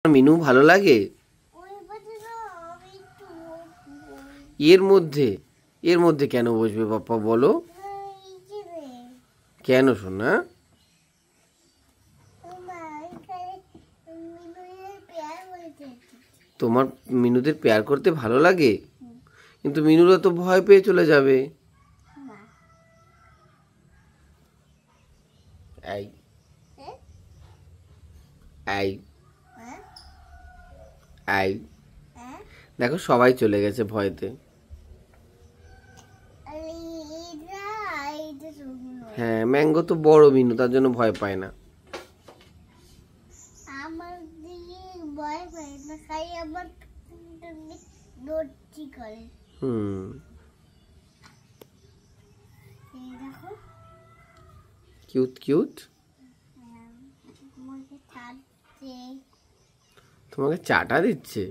মিনু ভালো লাগে এর মধ্যে? এর মধ্যে কেন বসবে পাপ্পা বলো? কেন সোনা? তোমার মিনুদের পেয়ার করতে ভালো লাগে, কিন্তু মিনুরা তো ভয় পেয়ে চলে যাবে। এই এই এই দেখো সবাই চলে গেছে ভয়তে। হ্যাঁ, ম্যাঙ্গো তো বড় মিনু, তার জন্য ভয় পায় না। Cute cute. তোমাকে চাটা দিচ্ছে?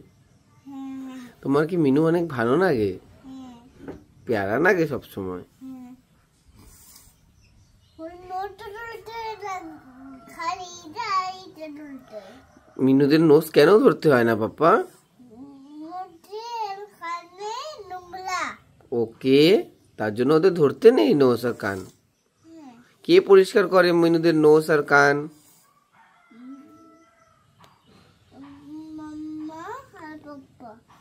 তোমার কি মিনু অনেক ভালো লাগে? পেয়ারা লাগে সব সময়? মিনুদের নোজ কেন ধরতে হয় না পাপ্পা? ওকে, তার জন্য ওদের ধরতে নেই নোজ আর কান? কে পরিষ্কার করে মিনুদের নোজ আর কান?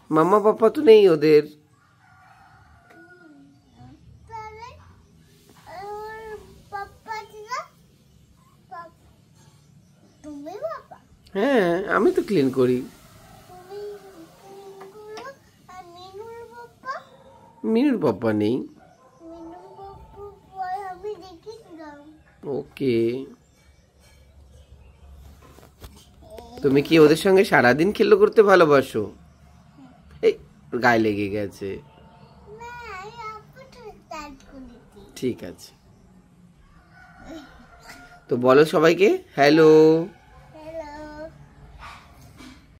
মাম্মা পাপ্পা তো নেই ওদের। হ্যাঁ, আমি তো ক্লিন করি। মিনুর পাপ্পা নেই। ওকে, তুমি কি ওদের সঙ্গে সারাদিন খেলা করতে ভালোবাসো? এই গায়ে লেগে গেছে। ঠিক আছে, তো বলো সবাইকে হ্যালো।